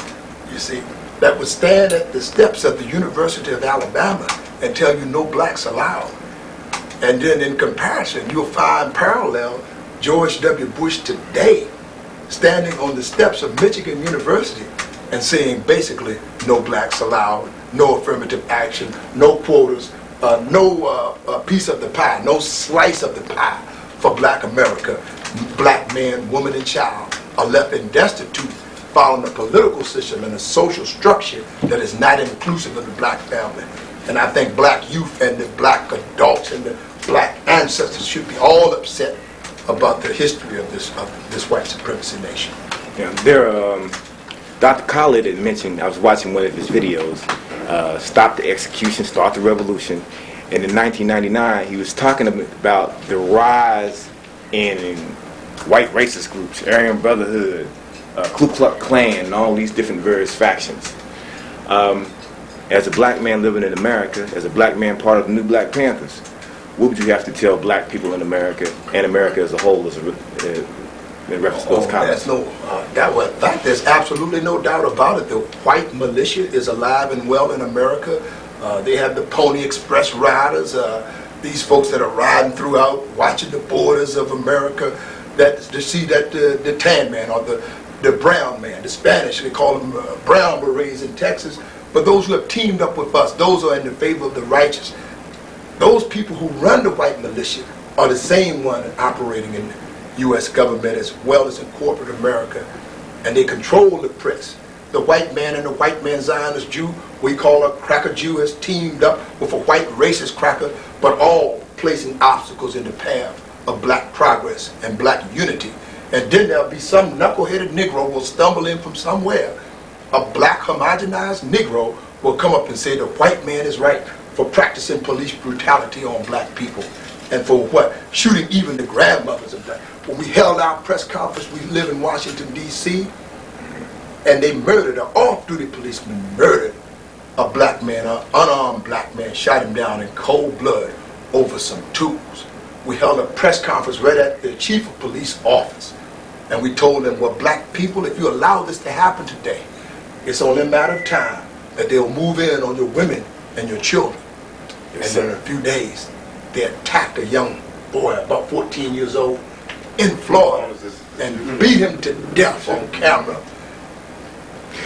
you see, that would stand at the steps of the University of Alabama and tell you no blacks allowed. And then in comparison, you'll find parallel George W. Bush today standing on the steps of Michigan University and saying basically no blacks allowed, no affirmative action, no quotas, no piece of the pie, no slice of the pie for black America. black man, woman, and child are left in destitute following a political system and a social structure that is not inclusive of the black family. And I think black youth and the black adults and the black ancestors should be all upset about the history of this white supremacy nation. Yeah, Dr. Khalid had mentioned, I was watching one of his videos, Stop the Execution, Start the Revolution. And in 1999, he was talking about the rise in white racist groups, Aryan Brotherhood, Ku Klux Klan, and all these different various factions. As a black man living in America, as a black man part of the new Black Panthers, what would you have to tell black people in America and America as a whole as in reference to those comments? There's absolutely no doubt about it. The white militia is alive and well in America. They have the Pony Express riders, these folks that are riding throughout, watching the borders of America, to see that the tan man or the brown man, the Spanish, they call them brown berets in Texas. But those who have teamed up with us, those are in the favor of the righteous. Those people who run the white militia are the same one operating in the U.S. government as well as in corporate America. And they control the press. The white man and the white man Zionist Jew, we call a cracker Jew, has teamed up with a white racist cracker, but all placing obstacles in the path of black progress and black unity. And then there'll be some knuckleheaded Negro will stumble in from somewhere. A black homogenized Negro will come up and say the white man is right for practicing police brutality on black people. And for what? Shooting even the grandmothers of black. When we held our press conference, we live in Washington, D.C., and they murdered, an off-duty policeman murdered a black man, an unarmed black man, shot him down in cold blood over some tools. We held a press conference right at the chief of police office, and we told them, well, black people, if you allow this to happen today, it's only a matter of time that they'll move in on your women and your children. Yes, and then in a few days, they attacked a young boy, about 14 years old, in Florida, and beat him to death on camera.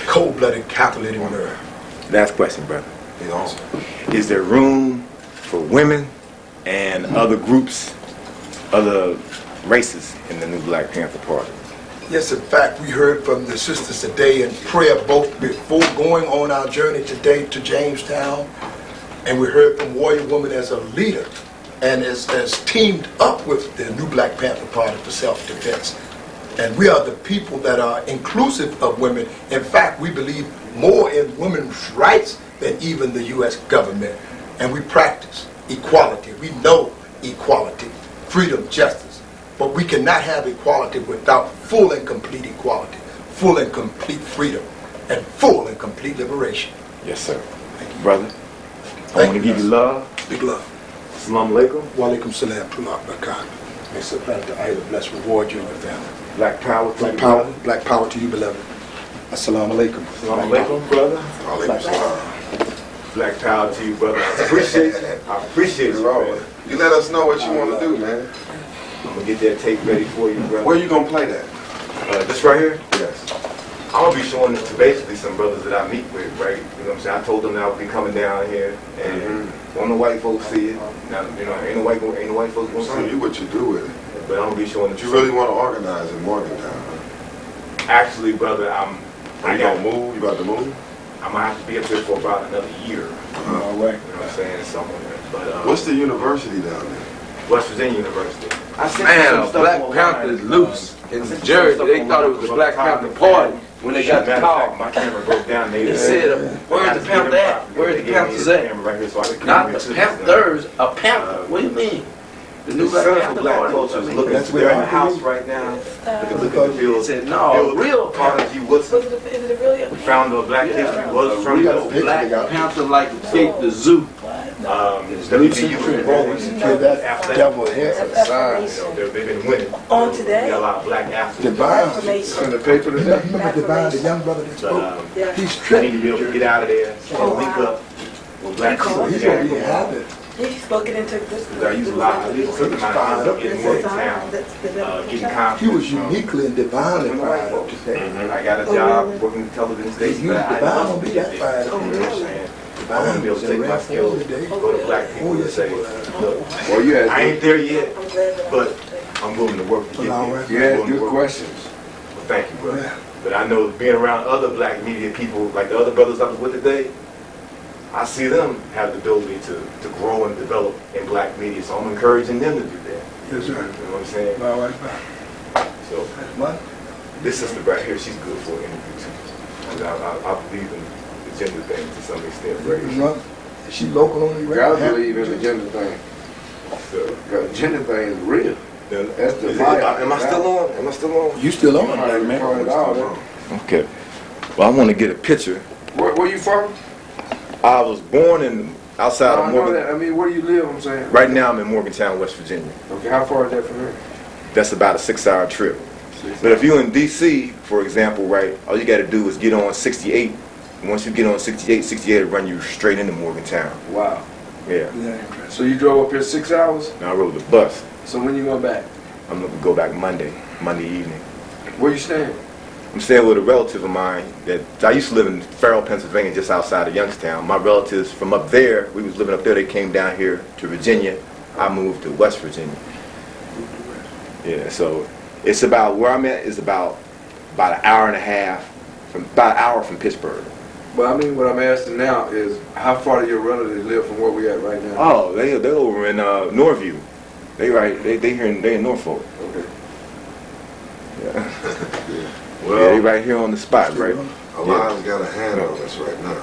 Cold-blooded, calculated murder. Last question, brother. Is there room for women and other groups, other races in the new Black Panther Party? Yes, in fact, we heard from the sisters today in prayer both before going on our journey today to Jamestown, and we heard from Warrior Woman as a leader and as teamed up with the new Black Panther Party for self-defense. And we are the people that are inclusive of women. In fact, we believe more in women's rights than even the U.S. government. And we practice equality. We know equality, freedom, justice. But we cannot have equality without full and complete equality, full and complete freedom, and full and complete liberation. Yes, sir. Thank you, brother. I want to give you love. Big love. Assalamu alaikum. Wa alaikum salam. May Subhanahu Allah bless, reward you and your family. Black power to black power, beloved. Black power to you, beloved. Assalamu alaikum. Assalamu alaikum, brother. Black power to you, brother. I appreciate it. I appreciate it, bro. You let us know what you want to do, man. I'm going to get that tape ready for you, brother. Where you going to play that? This right here? Yes. I'm going to be showing this to basically some brothers that I meet with, right? You know what I'm saying? I told them that I would be coming down here, and when the white folks see it, now, you know, ain't no white folks going to see it. You what you do with it. But I'm going to be showing it. You really want to organize in Morgantown, huh? Actually, brother, You gonna move? You about to move? I'm going to have to be up here for about another year. All right. You know what I'm saying? Somewhere. But, what's the university down there? West Virginia University. Man, Black Panther is loose. In Jersey, they thought it was the Black Panther Party when they got the call. My camera broke down. They said, where's the Panther at? Where's the Panthers at? Not the Panthers, a Panther. What do you mean? The new Black Panther Party. Looking at my house right now. Look at the field. Said, no, real Panther. We found the Black history was from the Black Panther like the zoo. They've been winning. On today? We got a lot of black athletes. Divine. In the paper today? Remember Divine, the young brother that spoke? He's I tripping. need to be able to get out of there and link up with black people. He's going to be happy. He's spoken into this. I use a lot of these in Morgantown, getting confidence. He was uniquely and divinely fired up today. I got a job working in television stations. Divine won't be that fired up. You know what I'm saying? I want to be able to take my skills, go to black people and say, look, Well, I ain't there yet, but I'm willing to work to get there. You ask good questions. Well, thank you, brother. But I know being around other black media people, like the other brothers I was with today, I see them have the ability to grow and develop in black media, so I'm encouraging them to do that. Yes, sir. You know what I'm saying? All right, So, this sister right here, she's good for an interview too. I believe in the gender thing to some extent, right? Is she local on the Gotta believe in the gender thing. The gender thing is real. That's the Am I still on? Am I still on? You still on, man? Okay. Well, I want to get a picture. Where you from? I was born outside of I know Morgan. that. I mean, where do you live? I'm saying. Right now, I'm in Morgantown, West Virginia. Okay, how far is that from here? That's about a 6-hour trip. But if you're in D.C., for example, right, all you got to do is get on 68. And once you get on 68 will run you straight into Morgantown. Wow. Yeah. So you drove up here 6 hours? Now I rode the bus. So when you going back? I'm going to go back Monday evening. Where you staying? I'm staying with a relative of mine that I used to live in Farrell, Pennsylvania, just outside of Youngstown. My relatives from up there, we was living up there, they came down here to Virginia. I moved to West Virginia. Yeah, so it's about, where I'm at is about an hour and a half, about an hour from Pittsburgh. But I mean, what I'm asking now is, how far do your relatives live from where we at right now? Oh, they're over in Norview. They here in Norfolk. Okay. Yeah. Well, yeah, they right here on the spot, right? Elijah's got a hand on us right now.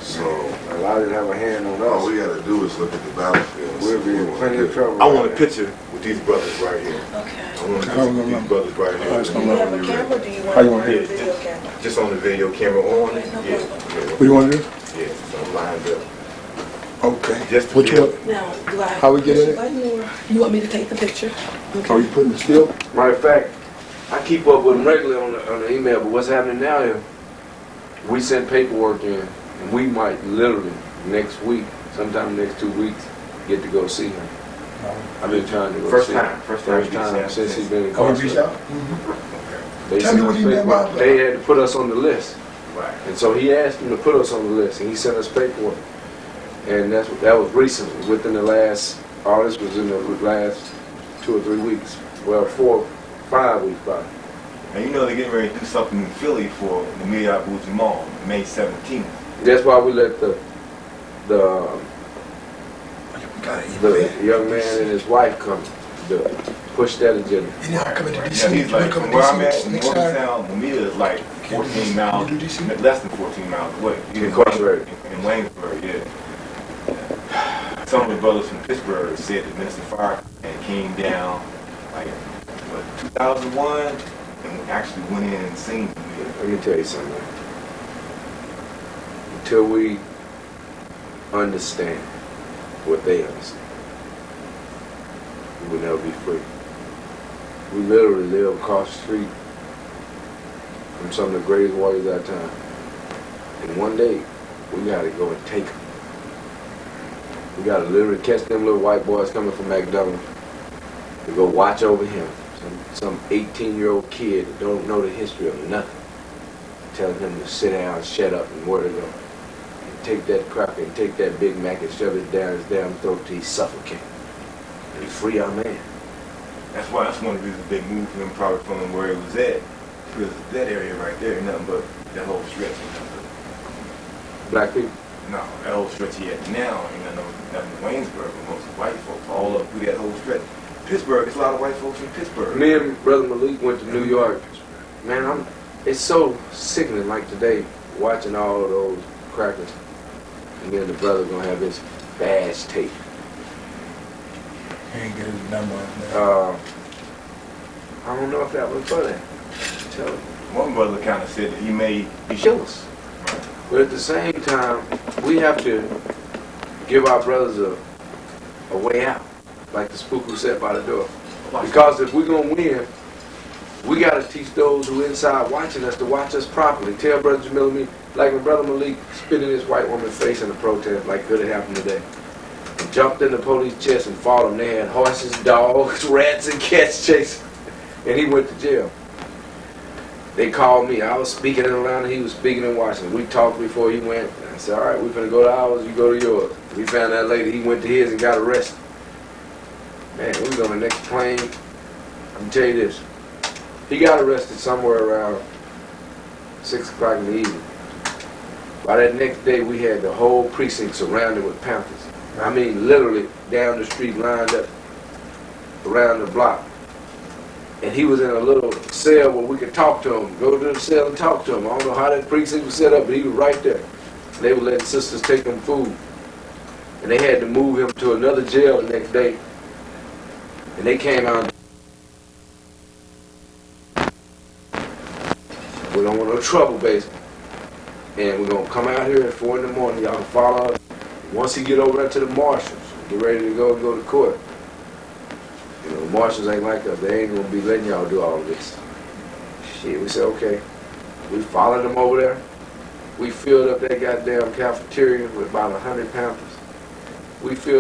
So Elijah have a hand on us. All we got to do is look at the battlefield. We'll be in plenty of trouble. I want a picture with these brothers right here. Okay. I want a picture with these brothers right here. Do you have a camera or do you want How you want a it? video camera? Just on the video camera on. Yeah. What do you want to do? Yeah, so I'm lined up. Okay. Just Which one? Now, do I How we get push in the button or you want me to take the picture? Are you putting it still? Matter of fact, I keep up with them regularly on the email, but what's happening now is we send paperwork in, and we might literally next week, sometime next 2 weeks, get to go see her. I've been trying to go see her. First time since she's been in Oh, we reached incarcerated. out? They Tell me sent what us he meant paperwork. by that. They had to put us on the list. Right. And so he asked them to put us on the list, and he sent us paperwork. And that was recently, within the last, all this was in the last 2 or 3 weeks. Well, 4, 5 weeks probably. And you know they're getting ready to do something in Philly for the Media Abu Jamal, May 17th. That's why we let the young man and his wife come to push that agenda. You know, I come into Yeah, DC. he's like, come from to where I'm at, DC in next time. Morgantown, the media is like 14 miles, less than 14 miles away. He's Incarcerated. In Waynesburg, yeah. Some of the brothers from Pittsburgh said that Minister Farrakhan came down, like, what, 2001, and actually went in and seen the media. Let me tell you something. Until we understand what they understand, we will never be free. We literally live across the street from some of the greatest warriors of our time. And one day, we gotta go and take them. We gotta literally catch them little white boys coming from McDonald's to go watch over him. Some 18-year-old kid that don't know the history of nothing. Telling him to sit down, shut up, and where to go. And take that cracker and take that Big Mac and shove it down his damn throat till he suffocate. And free our man. That's one of the reasons they moved him probably from where he was at. Because that area right there, nothing but that whole stretch. Black people? No, that whole stretch he had now ain't nothing in Waynesburg, but most white folks all up through that whole stretch. Pittsburgh, there's a lot of white folks in Pittsburgh. Me and Brother Malik went to New York. Man, it's so sickening like today, watching all of those crackers. And then the brother gonna have his badge tape. He ain't get his number on that. I don't know if that was for that. Tell him. One brother kind of said that he made Show us. But at the same time, we have to give our brothers a way out, like the spook who sat by the door. Because if we're going to win, we got to teach those who inside watching us to watch us properly. Tell Brother Jamil and me, like when Brother Malik spit in his white woman's face in the protest, like could have happened today. And jumped in the police chest and fought them. They had horses, dogs, rats, and cats chasing. And he went to jail. They called me. I was speaking in Atlanta. He was speaking in Washington. We talked before he went. I said, all right, we're going to go to ours. You go to yours. We found that later. He went to his and got arrested. Man, we was on the next plane. I can tell you this. He got arrested somewhere around 6 o'clock in the evening. By that next day, we had the whole precinct surrounded with Panthers. I mean, literally down the street, lined up around the block. And he was in a little cell where we could talk to him, go to the cell and talk to him. I don't know how that precinct was set up, but he was right there. And they were letting sisters take him food. And they had to move him to another jail the next day. And they came out. We don't want no trouble, basically. And we're going to come out here at 4 in the morning. Y'all can follow us. Once he get over there to the marshals, get ready to go to court. You know, the marshals ain't like us. They ain't going to be letting y'all do all of this. Shit, we said, okay. We followed them over there. We filled up that goddamn cafeteria with about 100 Panthers. We filled